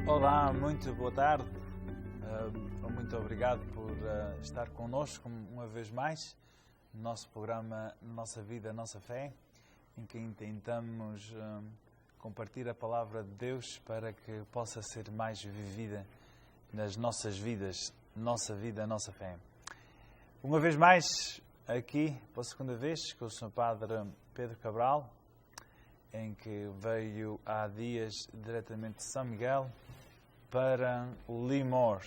Olá, muito boa tarde. Muito obrigado por estar connosco uma vez mais no nosso programa Nossa Vida, Nossa Fé, em que tentamos compartilhar a palavra de Deus para que possa ser mais vivida nas nossas vidas, nossa vida, nossa fé. Uma vez mais, aqui, pela segunda vez, com o Sr. Padre Pedro Cabral, em que veio há dias diretamente de São Miguel para Limor.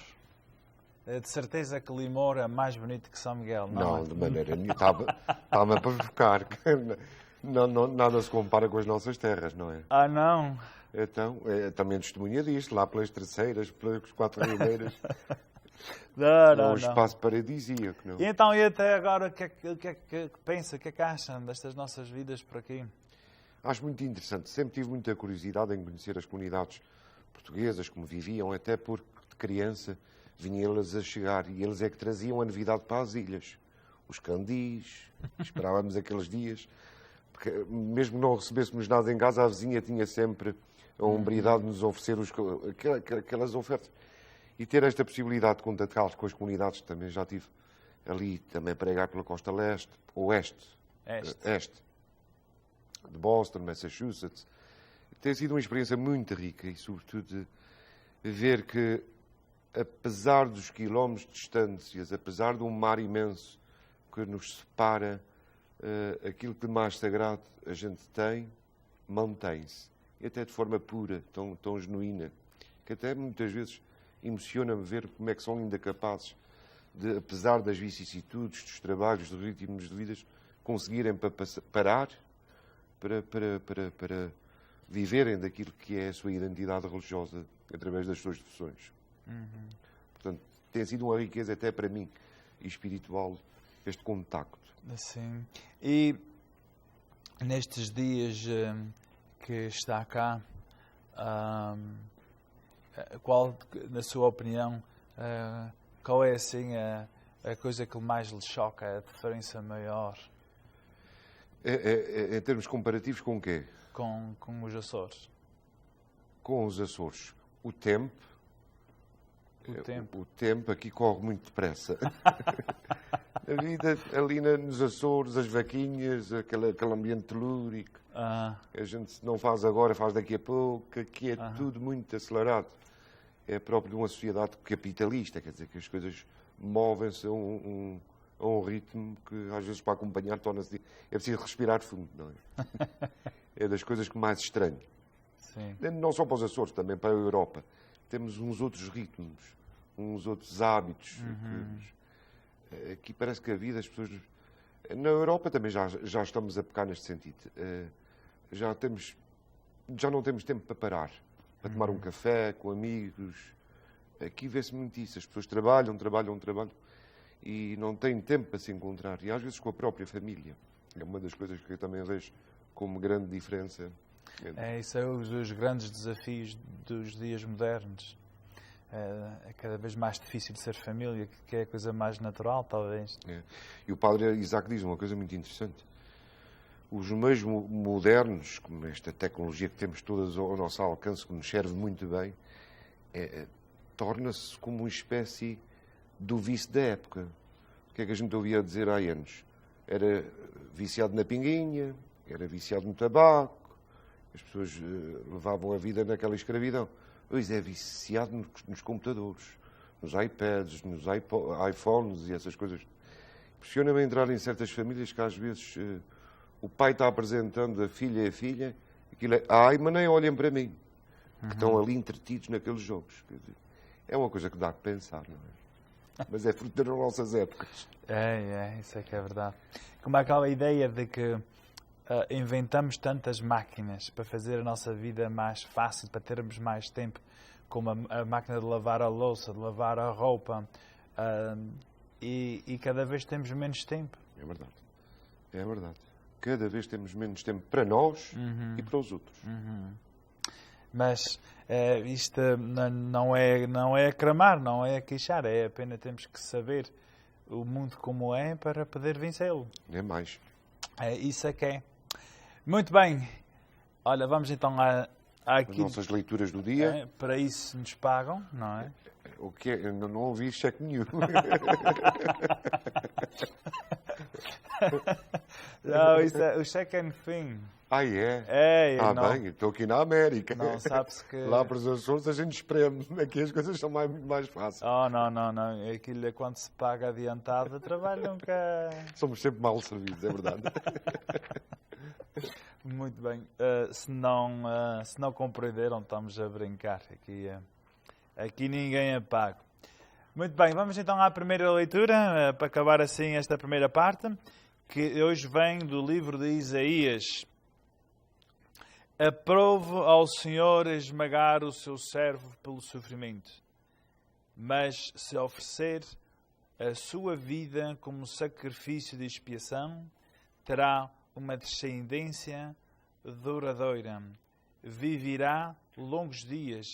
De certeza que Limor é mais bonito que São Miguel, não é? Não, de maneira nenhuma. Estava a provocar. Não, nada se compara com as nossas terras, não é? Ah, não? Então, também testemunha disto, lá pelas terceiras, pelas quatro ribeiras. Não. É um espaço paradisíaco, não? E então, e até agora, o que é que pensa, o que é que acham destas nossas vidas por aqui? Acho muito interessante. Sempre tive muita curiosidade em conhecer as comunidades portuguesas, como viviam, até porque de criança vinham eles a chegar e eles é que traziam a novidade para as ilhas. Os candis, esperávamos aqueles dias, porque mesmo que não recebêssemos nada em casa, a vizinha tinha sempre a hombridade de nos oferecer aquelas ofertas. E ter esta possibilidade de contatar com as comunidades, também já tive ali, também pregar pela costa leste, oeste, este, de Boston, Massachusetts. Tem sido uma experiência muito rica e, sobretudo, de ver que, apesar dos quilómetros de distâncias, apesar de um mar imenso que nos separa, aquilo que de mais sagrado a gente tem, mantém-se. E até de forma pura, tão genuína, que até muitas vezes emociona-me ver como é que são ainda capazes de, apesar das vicissitudes, dos trabalhos, dos ritmos de vidas, conseguirem parar para viverem daquilo que é a sua identidade religiosa através das suas devoções. Portanto, tem sido uma riqueza até para mim, espiritual, este contacto. Sim. E nestes dias que está cá, qual, na sua opinião, qual é assim a coisa que mais lhe choca, a diferença maior? Em termos comparativos, com o quê? Com os Açores. Com os Açores. O tempo. O tempo aqui corre muito depressa. A vida ali nos Açores, as vaquinhas, aquele ambiente telúrico. A gente não faz agora, faz daqui a pouco. Aqui é tudo muito acelerado. É próprio de uma sociedade capitalista, quer dizer, que as coisas movem-se a um ritmo que, às vezes, para acompanhar, torna-se... É preciso respirar fundo, não é? É das coisas que mais estranho. Sim. Não só para os Açores, também para a Europa. Temos uns outros ritmos, uns outros hábitos. Aqui parece que a vida, as pessoas... Na Europa também já estamos a pecar neste sentido. Já não temos tempo para parar, para tomar um café com amigos. Aqui vê-se muito isso. As pessoas trabalham e não têm tempo para se encontrar. E às vezes com a própria família. É uma das coisas que eu também vejo como grande diferença. Isso é os grandes desafios dos dias modernos. É cada vez mais difícil de ser família, que é a coisa mais natural, talvez. E o padre Isaac diz uma coisa muito interessante. Os meios modernos, como esta tecnologia que temos todas ao nosso alcance, que nos serve muito bem, torna-se como uma espécie do vício da época. O que é que a gente ouvia dizer há anos? Era viciado na pinguinha, era viciado no tabaco, as pessoas levavam a vida naquela escravidão. Hoje é viciado nos computadores, nos iPads, nos iPhones e essas coisas. Impressiona-me entrar em certas famílias que às vezes o pai está apresentando a filha e a filha, aquilo é, ai, mas nem olhem para mim, que estão ali entretidos naqueles jogos. Quer dizer, é uma coisa que dá que pensar, não é? Mas é fruto das nossas épocas. Isso é que é verdade. Como é aquela ideia de que inventamos tantas máquinas para fazer a nossa vida mais fácil, para termos mais tempo, como a máquina de lavar a louça, de lavar a roupa, e cada vez temos menos tempo. É verdade. É verdade. Cada vez temos menos tempo para nós e para os outros. Mas isto não é cramar, não é queixar, é apenas temos que saber o mundo como é para poder vencê-lo. É mais. Isso é que é. Muito bem. Olha, vamos então as nossas leituras do dia. Para isso nos pagam, não é? O que é? Eu não ouvi cheque nenhum. Não, o cheque é no fim. Ah, é? Bem, estou aqui na América. Não, sabes que... Lá para os Açores a gente espreme. Aqui as coisas são mais fáceis. Não. Aquilo é quando se paga adiantado, trabalham cá. Somos sempre mal servidos, é verdade. Muito bem. Se não compreenderam, estamos a brincar. Aqui ninguém é pago. Muito bem, vamos então à primeira leitura, para acabar assim esta primeira parte, que hoje vem do livro de Isaías. Aprove ao Senhor esmagar o seu servo pelo sofrimento, mas se oferecer a sua vida como sacrifício de expiação, terá uma descendência duradoura, viverá longos dias,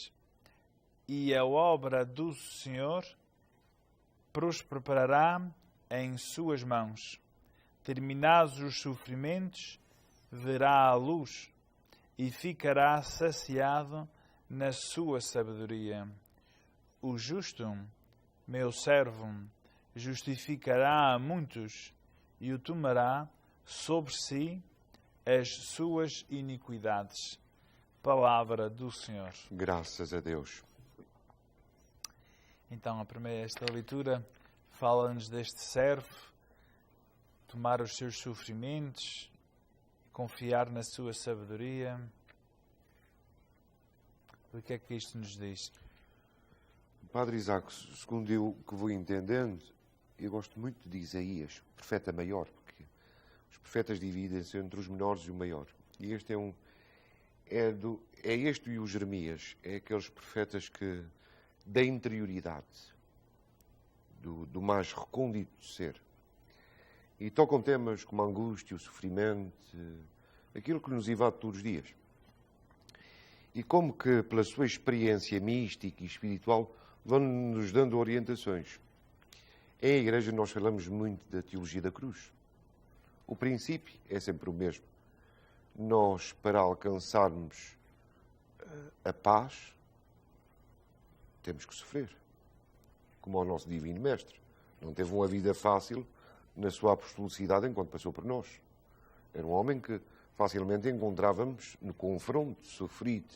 e a obra do Senhor prosperará em suas mãos. Terminados os sofrimentos, verá a luz e ficará saciado na sua sabedoria. O justo, meu servo, justificará a muitos e o tomará sobre si as suas iniquidades. Palavra do Senhor. Graças a Deus. Então, esta leitura fala-nos deste servo, tomar os seus sofrimentos, confiar na sua sabedoria. O que é que isto nos diz? Padre Isaac, segundo eu que vou entendendo, eu gosto muito de Isaías, o profeta maior, porque os profetas dividem-se entre os menores e o maior. E este é este e o Jeremias, é aqueles profetas que da interioridade, do mais recôndito ser. E tocam temas como a angústia, o sofrimento, aquilo que nos invade todos os dias. E como que, pela sua experiência mística e espiritual, vão-nos dando orientações. Em Igreja nós falamos muito da teologia da cruz. O princípio é sempre o mesmo. Nós, para alcançarmos a paz, temos que sofrer. Como o nosso Divino Mestre. Não teve uma vida fácil na sua apostolicidade enquanto passou por nós. Era um homem que facilmente encontrávamos no confronto sofrido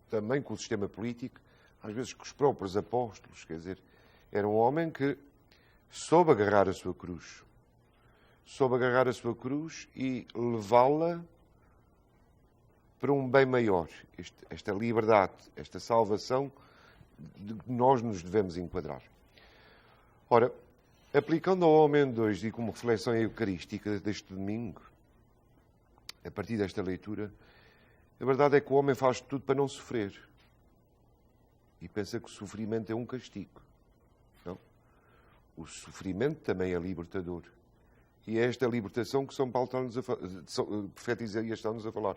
também com o sistema político, às vezes com os próprios apóstolos. Quer dizer, era um homem que soube agarrar a sua cruz. Soube agarrar a sua cruz e levá-la para um bem maior. Esta liberdade, esta salvação de que nós nos devemos enquadrar. Ora, aplicando ao homem de hoje e como reflexão eucarística deste domingo, a partir desta leitura, a verdade é que o homem faz tudo para não sofrer. E pensa que o sofrimento é um castigo. Não. O sofrimento também é libertador. E é esta libertação que São Paulo o profeta Isaías está-nos a falar.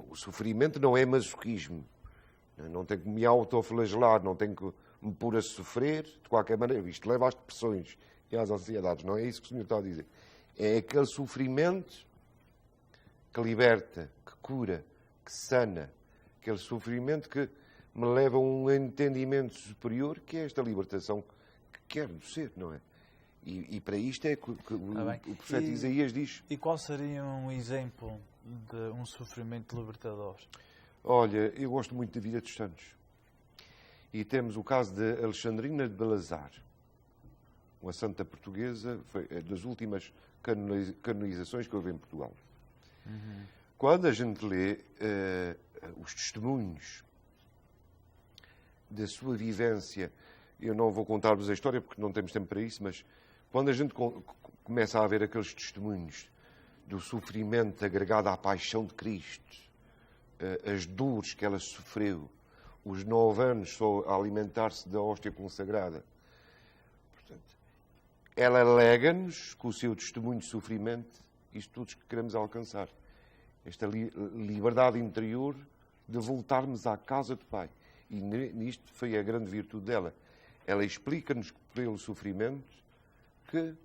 O sofrimento não é masoquismo. Não tenho que me autoflagelar, não tenho que me pôr a sofrer de qualquer maneira. Isto leva às depressões e às ansiedades. Não é isso que o Senhor está a dizer. É aquele sofrimento que liberta, que cura, que sana. Aquele sofrimento que me leva a um entendimento superior, que é esta libertação que quero ser, não é? E para isto é que o profeta Isaías diz. E qual seria um exemplo de um sofrimento libertador? Olha, eu gosto muito da vida dos santos. E temos o caso de Alexandrina de Balazar, uma santa portuguesa, foi das últimas canonizações que houve em Portugal. Uhum. Quando a gente lê os testemunhos da sua vivência, eu não vou contar-vos a história porque não temos tempo para isso, mas quando a gente começa a ver aqueles testemunhos do sofrimento agregado à paixão de Cristo, as dores que ela sofreu, os 9 anos só a alimentar-se da hóstia consagrada. Portanto, ela alega-nos, com o seu testemunho de sofrimento, isto tudo que queremos alcançar. Esta liberdade interior de voltarmos à casa do Pai. E nisto foi a grande virtude dela. Ela explica-nos pelo sofrimento que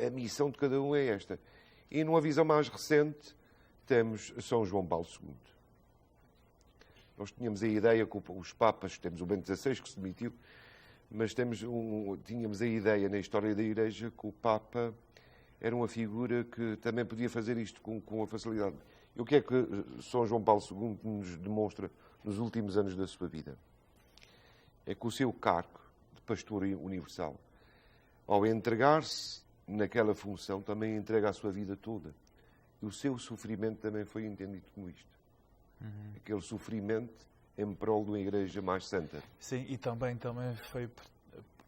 a missão de cada um é esta. E numa visão mais recente, temos São João Paulo II. Nós tínhamos a ideia que os Papas, temos o Bento XVI que se demitiu, mas tínhamos a ideia na história da Igreja que o Papa era uma figura que também podia fazer isto com a facilidade. E o que é que São João Paulo II nos demonstra nos últimos anos da sua vida? É que o seu cargo de pastor universal, ao entregar-se naquela função, também entrega a sua vida toda. E o seu sofrimento também foi entendido como isto. Aquele sofrimento em prol de uma Igreja mais santa. Sim, e também foi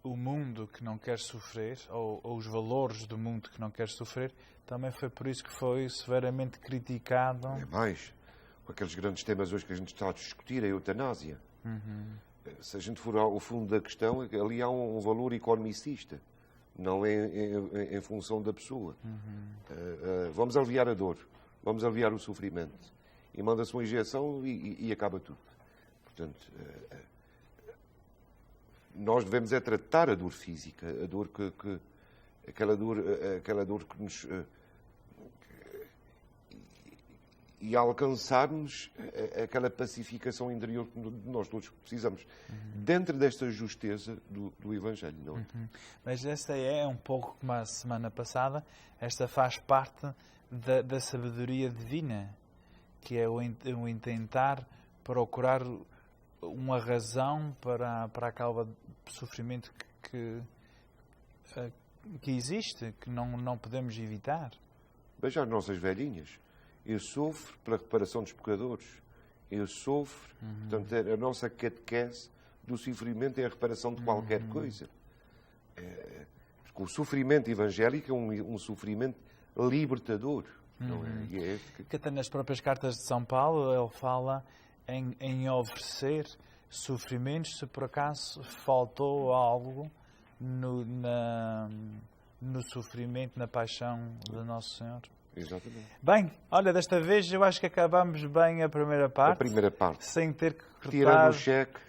o mundo que não quer sofrer, ou os valores do mundo que não quer sofrer, também foi por isso que foi severamente criticado. É mais, com aqueles grandes temas hoje que a gente está a discutir, a eutanásia. Se a gente for ao fundo da questão, ali há um valor economicista, não é em função da pessoa. Vamos aliviar a dor, vamos aliviar o sofrimento. E manda-se uma injeção e acaba tudo. Portanto, nós devemos tratar a dor física, a dor aquela dor que nos... e alcançarmos aquela pacificação interior que nós todos precisamos. Dentro desta justeza do Evangelho, não é? Mas esta é um pouco como a semana passada, esta faz parte da sabedoria divina, que é o intentar procurar uma razão para aquele sofrimento que existe, que não podemos evitar. Veja as nossas velhinhas. Eu sofro pela reparação dos pecadores. Eu sofro, portanto, a nossa catequese do sofrimento é a reparação de qualquer coisa. Porque o sofrimento evangélico é um sofrimento libertador. Não é? Que até nas próprias cartas de São Paulo ele fala em oferecer sofrimentos se por acaso faltou algo no sofrimento, na paixão de Nosso Senhor. Exatamente. Bem, olha, desta vez eu acho que acabamos bem a primeira parte. A primeira parte. Sem ter que cortar. Tirando o cheque.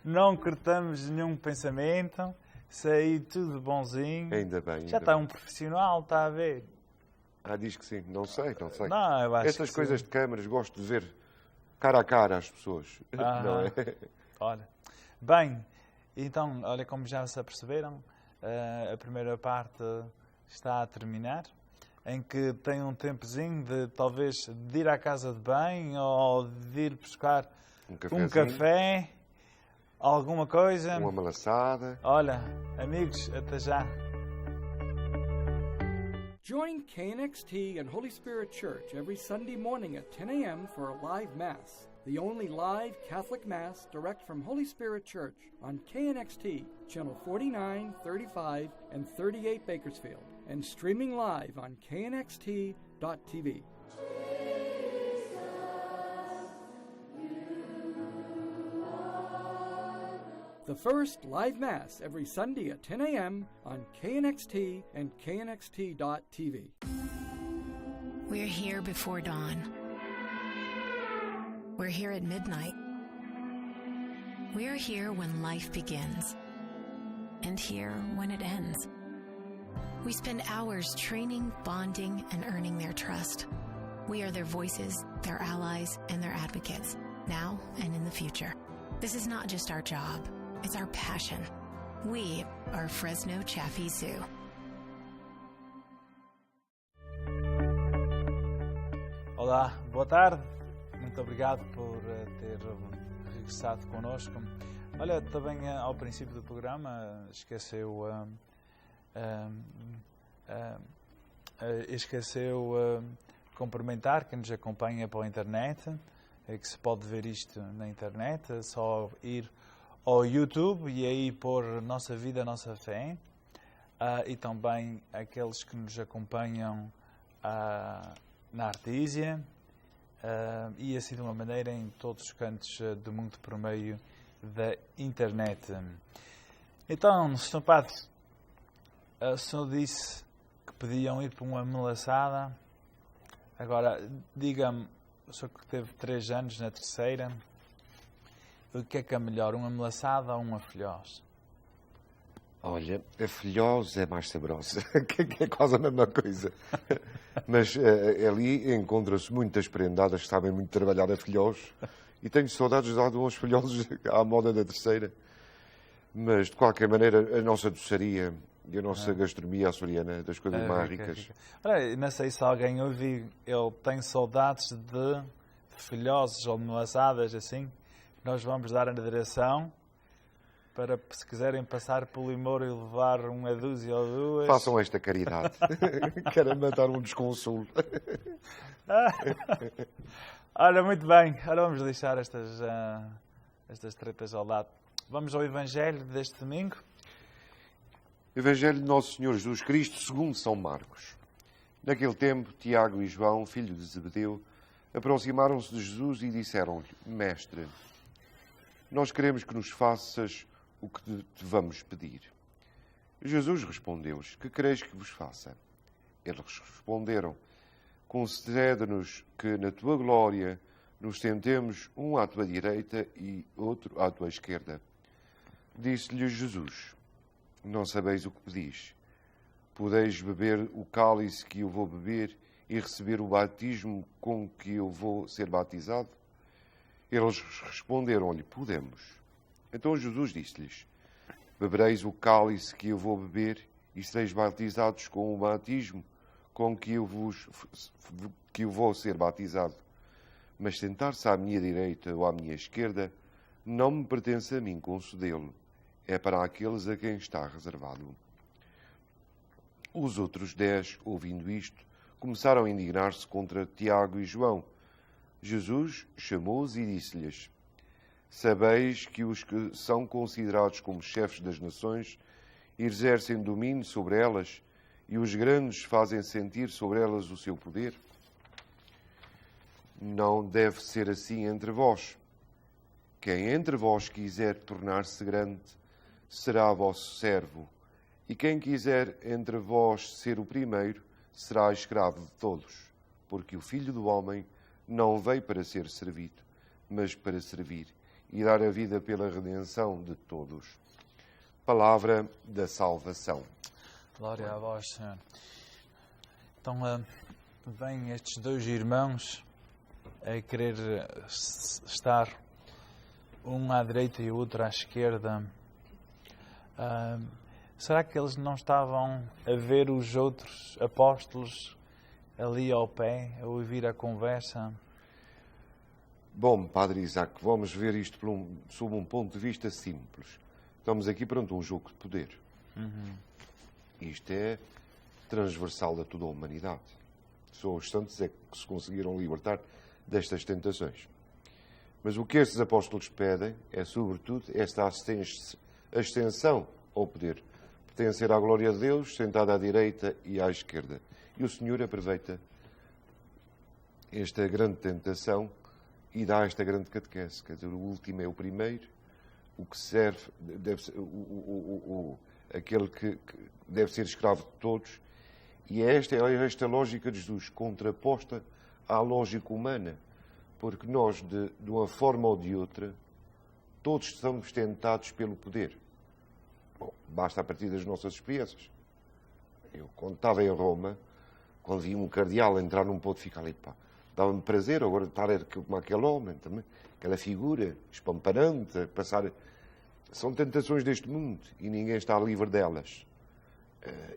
Não cortamos nenhum pensamento. Saí tudo bonzinho. Ainda bem. Já está um profissional, está a ver? Diz que sim. Não sei. Não, eu acho Estas que coisas sim. de câmaras, gosto de ver cara a cara as pessoas. Não é? Olha. Bem, então, olha, como já se aperceberam, a primeira parte está a terminar, em que tem um tempozinho de talvez de ir à casa de banho ou de ir buscar um café, alguma coisa. Uma malaçada. Olha, amigos, até já. Join KNXT and Holy Spirit Church every Sunday morning at 10 a.m. for a live Mass, the only live Catholic Mass direct from Holy Spirit Church on KNXT, channel 49, 35, and 38 Bakersfield, and streaming live on knxt.tv. The first live Mass every Sunday at 10 a.m. on KNXT and knxt.tv. We're here before dawn. We're here at midnight. We're here when life begins, and here when it ends. We spend hours training, bonding, and earning their trust. We are their voices, their allies, and their advocates, now and in the future. This is not just our job. It's our passion. We are Fresno Chaffee Zoo. Olá, boa tarde. Muito obrigado por ter regressado connosco. Olha, também ao princípio do programa esqueceu cumprimentar quem nos acompanha pela internet, que se pode ver isto na internet, é só ir ao YouTube e aí pôr Nossa Vida, Nossa Fé, e também aqueles que nos acompanham na Artísia, e assim de uma maneira em todos os cantos do mundo por meio da internet. Então, Sr. Padre, o senhor disse que podiam ir para uma melaçada. Agora, diga-me, o senhor que teve 3 anos na terceira, o que é melhor, uma melaçada ou uma filhós? Olha, a filhose é mais saborosa, que é quase a mesma coisa. Mas ali encontra-se muitas prendadas que sabem muito trabalhar a filhose. E tenho saudades de dar uns filhosos à moda da terceira. Mas, de qualquer maneira, a nossa doçaria e a nossa gastronomia açoriana é das coisas mais ricas. Olha, não sei se alguém ouve, ele tem saudades de filhoses ou assadas, assim. Nós vamos dar a direção para, se quiserem passar pelo Limouro e levar uma dúzia ou duas... Façam esta caridade. Querem matar um desconsolo. Ora, muito bem. Ora, vamos deixar estas tretas ao lado. Vamos ao Evangelho deste domingo. Evangelho de Nosso Senhor Jesus Cristo, segundo São Marcos. Naquele tempo, Tiago e João, filho de Zebedeu, aproximaram-se de Jesus e disseram-lhe: Mestre, nós queremos que nos faças o que te vamos pedir. Jesus respondeu-lhes: Que quereis que vos faça? Eles responderam: Concede-nos que na tua glória nos sentemos um à tua direita e outro à tua esquerda. Disse-lhe Jesus: Não sabeis o que pedis. Podeis beber o cálice que eu vou beber e receber o batismo com que eu vou ser batizado? Eles responderam-lhe: Podemos. Então Jesus disse-lhes: Bebereis o cálice que eu vou beber e sereis batizados com o batismo com que eu vou ser batizado. Mas sentar-se à minha direita ou à minha esquerda não me pertence a mim concedê-lo. É para aqueles a quem está reservado. Os outros 10, ouvindo isto, começaram a indignar-se contra Tiago e João. Jesus chamou-os e disse-lhes: Sabeis que os que são considerados como chefes das nações exercem domínio sobre elas e os grandes fazem sentir sobre elas o seu poder? Não deve ser assim entre vós. Quem entre vós quiser tornar-se grande, será vosso servo, e quem quiser entre vós ser o primeiro, será escravo de todos, porque o Filho do Homem não veio para ser servido, mas para servir e dar a vida pela redenção de todos. Palavra da salvação. Glória a vós, Senhor. Então, vêm estes dois irmãos a querer estar um à direita e o outro à esquerda. Será que eles não estavam a ver os outros apóstolos ali ao pé, a ouvir a conversa? Bom, Padre Isaac, vamos ver isto sob um ponto de vista simples. Estamos aqui perante um jogo de poder. Isto é transversal a toda a humanidade. Só os santos é que se conseguiram libertar destas tentações. Mas o que estes apóstolos pedem é, sobretudo, esta ascensão ao poder. Pertencer à glória de Deus, sentado à direita e à esquerda. E o Senhor aproveita esta grande tentação e dá esta grande catequese. Quer dizer, o último é o primeiro, o que serve, deve ser, aquele que deve ser escravo de todos. E é esta lógica de Jesus, contraposta à lógica humana. Porque nós, de uma forma ou de outra, todos estamos tentados pelo poder. Bom, basta a partir das nossas experiências. Eu, quando estava em Roma, quando vi um cardeal entrar num pontificado, dava-me prazer agora estar como aquele homem também, aquela figura espamparante, passar... São tentações deste mundo e ninguém está livre delas.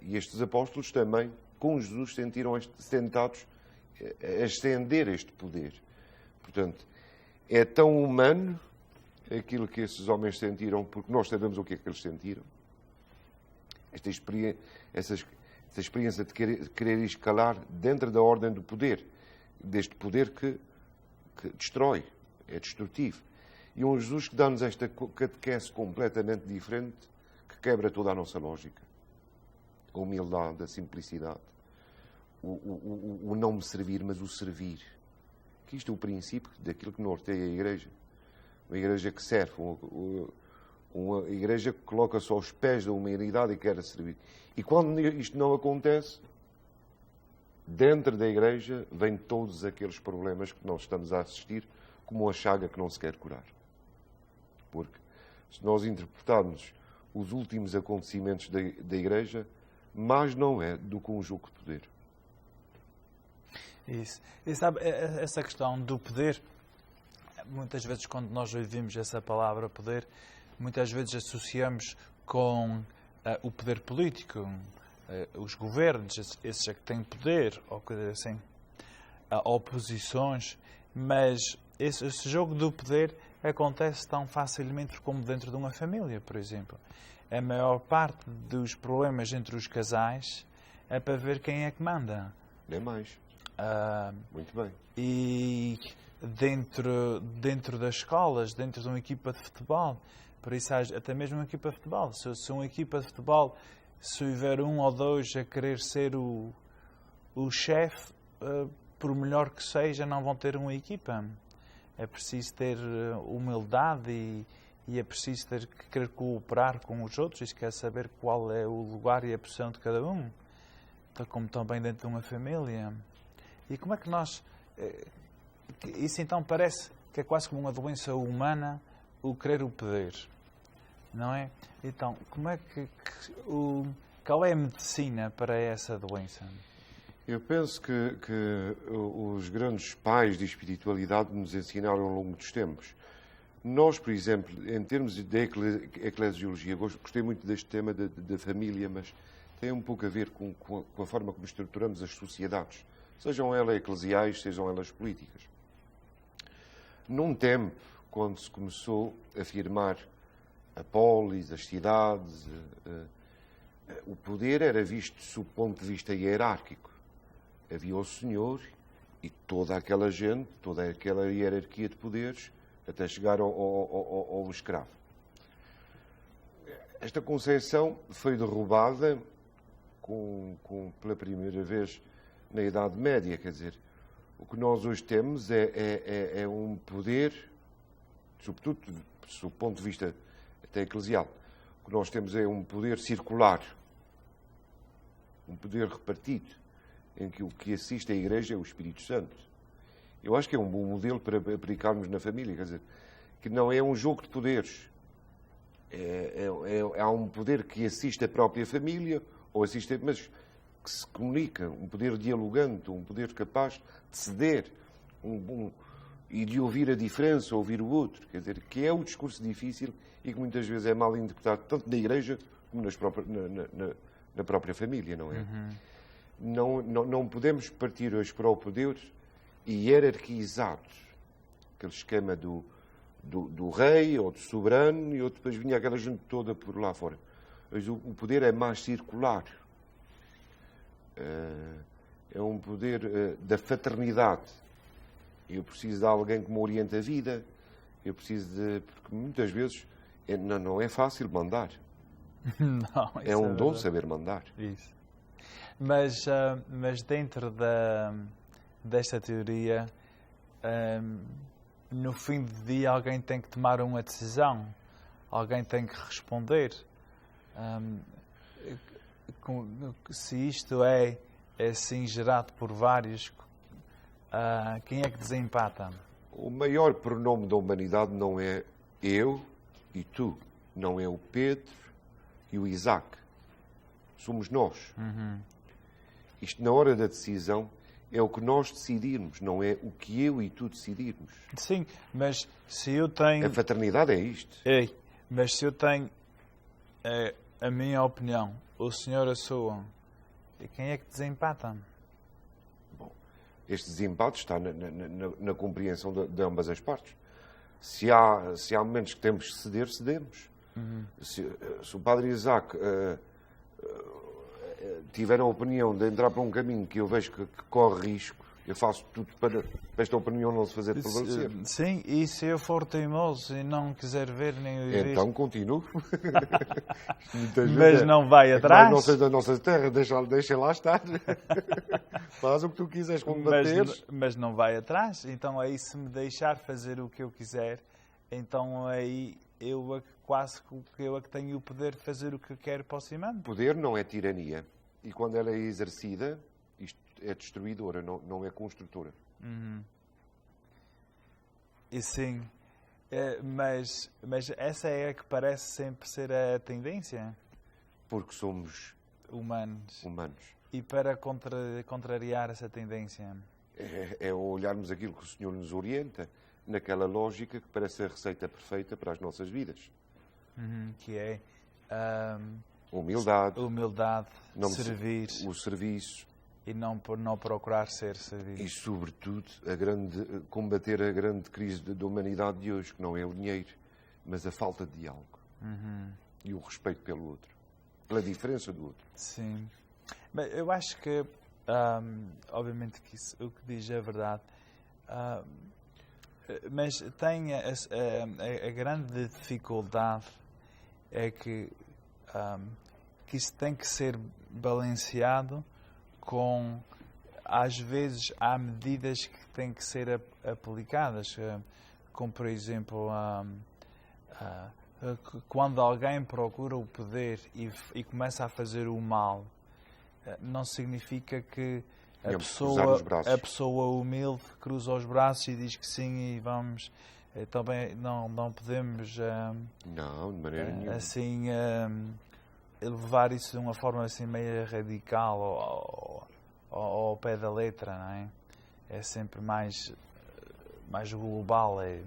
E estes apóstolos também, com Jesus, sentiram-se tentados a ascender este poder. Portanto, é tão humano aquilo que esses homens sentiram, porque nós sabemos o que é que eles sentiram. Essa experiência de querer escalar dentro da ordem do poder, deste poder que destrói, é destrutivo. E um Jesus que dá-nos esta catequese completamente diferente, que quebra toda a nossa lógica. A humildade, a simplicidade, o não me servir, mas o servir. Que isto é o princípio daquilo que norteia a Igreja. Uma Igreja que serve, uma Igreja que coloca-se aos pés da humanidade e quer servir. E quando isto não acontece, dentro da Igreja vêm todos aqueles problemas que nós estamos a assistir como uma chaga que não se quer curar. Porque se nós interpretarmos os últimos acontecimentos da Igreja, mais não é do que um jogo de poder. Isso. E sabe, essa questão do poder, muitas vezes quando nós ouvimos essa palavra poder, muitas vezes associamos com o poder político, os governos, esses é que têm poder, ou coisa assim, oposições, mas esse jogo do poder acontece tão facilmente como dentro de uma família, por exemplo. A maior parte dos problemas entre os casais é para ver quem é que manda. Nem mais. Muito bem. E dentro das escolas, dentro de uma equipa de futebol, por isso até mesmo uma equipa de futebol. Se uma equipa de futebol, se houver um ou dois a querer ser o chefe, por melhor que seja, não vão ter uma equipa. É preciso ter humildade e é preciso querer cooperar com os outros. Isso quer saber qual é o lugar e a posição de cada um, como também dentro de uma família. E como é que nós... Isso então parece que é quase como uma doença humana, o querer o poder, não é? Então, como é qual é a medicina para essa doença? Eu penso que os grandes pais de espiritualidade nos ensinaram ao longo dos tempos. Nós, por exemplo, em termos de eclesiologia, gostei muito deste tema da família, mas tem um pouco a ver com a forma como estruturamos as sociedades, sejam elas eclesiais, sejam elas políticas. Num tempo, quando se começou a afirmar a polis, as cidades, o poder era visto sob o ponto de vista hierárquico. Havia o senhor e toda aquela gente, toda aquela hierarquia de poderes, até chegar ao escravo. Esta concepção foi derrubada pela primeira vez na Idade Média, quer dizer, o que nós hoje temos é um poder, sobretudo do ponto de vista até eclesial, o que nós temos é um poder circular, um poder repartido, em que o que assiste à Igreja é o Espírito Santo. Eu acho que é um bom modelo para aplicarmos na família, quer dizer, que não é um jogo de poderes. Há um poder que assiste a própria família, ou assiste, mas que se comunica, um poder dialogante, um poder capaz de ceder e de ouvir a diferença, ouvir o outro. Quer dizer, que é o discurso difícil e que muitas vezes é mal interpretado, tanto na Igreja como na própria família, não é? Uhum. Não podemos partir hoje para o poder e hierarquizar aquele esquema do rei ou do soberano, e depois vinha aquela gente toda por lá fora. Mas o poder é mais circular. É um poder da fraternidade. Eu preciso de alguém que me oriente a vida. Eu preciso porque muitas vezes não é fácil mandar. Não, é um dom saber mandar. Isso. Mas dentro desta teoria, no fim do dia alguém tem que tomar uma decisão. Alguém tem que responder. Se isto é assim gerado por vários, quem é que desempata? O maior pronome da humanidade não é eu e tu, não é o Pedro e o Isaac. Somos nós. Uhum. Isto, na hora da decisão, é o que nós decidirmos, não é o que eu e tu decidirmos. Sim, mas se eu tenho... A fraternidade é isto. Mas se eu tenho a minha opinião, o senhor a sua, quem é que desempata? Bom, este desempate está na compreensão de ambas as partes. Se há momentos que temos que ceder, cedemos. Uhum. Se o padre Isaac tiver a opinião de entrar para um caminho que eu vejo que corre risco, eu faço tudo para esta opinião não se fazer prevalecer. Sim, e se eu for teimoso e não quiser ver nem ouvir... Então continuo. Mas não vai atrás? Não sei da nossa terra, deixa lá estar. Faz o que tu quiseres com me bateres. Mas não vai atrás. Então aí, se me deixar fazer o que eu quiser, então aí eu é que tenho o poder de fazer o que eu quero para o cima. Poder não é tirania. E quando ela é exercida, isto é destruidora, não é construtora. Uhum. E sim. Mas essa é a que parece sempre ser a tendência. Porque somos Humanos. humanos. E para contrariar essa tendência? É olharmos aquilo que o Senhor nos orienta, naquela lógica que parece a receita perfeita para as nossas vidas. Que é Humildade, servir o serviço e não procurar ser servido. e, sobretudo, combater a grande crise da humanidade de hoje, que não é o dinheiro, mas a falta de diálogo e o respeito pelo outro, pela diferença do outro. Sim. Mas eu acho que, obviamente, que o que diz é verdade, mas tem a grande dificuldade é que isso tem que ser balanceado com, às vezes, há medidas que têm que ser aplicadas, como, por exemplo, quando alguém procura o poder e começa a fazer o mal, não significa que a pessoa humilde cruza os braços e diz que sim e vamos. Também não podemos Não, de maneira nenhuma. assim levar isso de uma forma assim meio radical ao pé da letra, não é? É sempre mais global, é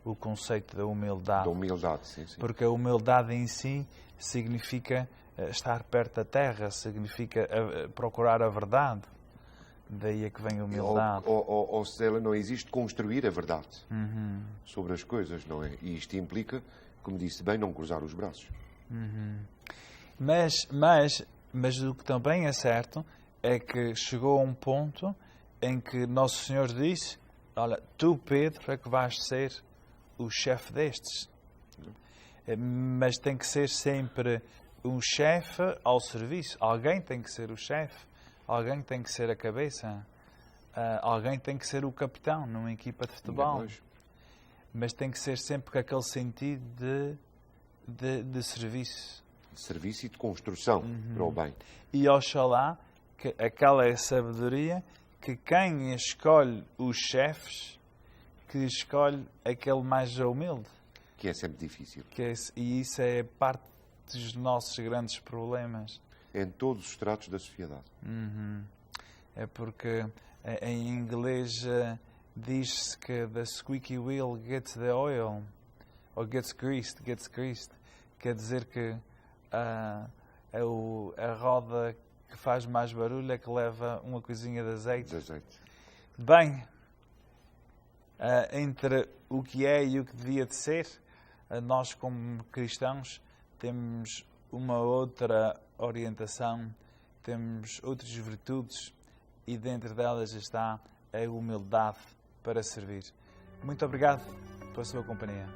o conceito da humildade. Da humildade, sim. Porque a humildade em si significa estar perto da terra, significa procurar a verdade. Daí é que vem a humildade. Ou se ela não existe, construir a verdade sobre as coisas, não é? E isto implica, como disse bem, não cruzar os braços. Mas o que também é certo é que chegou a um ponto em que Nosso Senhor disse: olha, tu, Pedro, é que vais ser o chefe destes. Mas tem que ser sempre um chefe ao serviço. Alguém tem que ser o chefe. Alguém tem que ser a cabeça. Alguém tem que ser o capitão numa equipa de futebol. Mas tem que ser sempre com aquele sentido de serviço. De serviço e de construção para o bem. E oxalá que aquela é a sabedoria que quem escolhe os chefes, que escolhe aquele mais humilde. Que é sempre difícil. E isso é parte dos nossos grandes problemas. Em todos os estratos da sociedade. É porque em inglês diz-se que the squeaky wheel gets the oil, ou gets greased. Quer dizer que a roda que faz mais barulho é que leva uma coisinha de azeite. Bem, entre o que é e o que devia de ser, nós como cristãos temos uma outra orientação, temos outras virtudes e dentro delas está a humildade para servir. Muito obrigado pela sua companhia.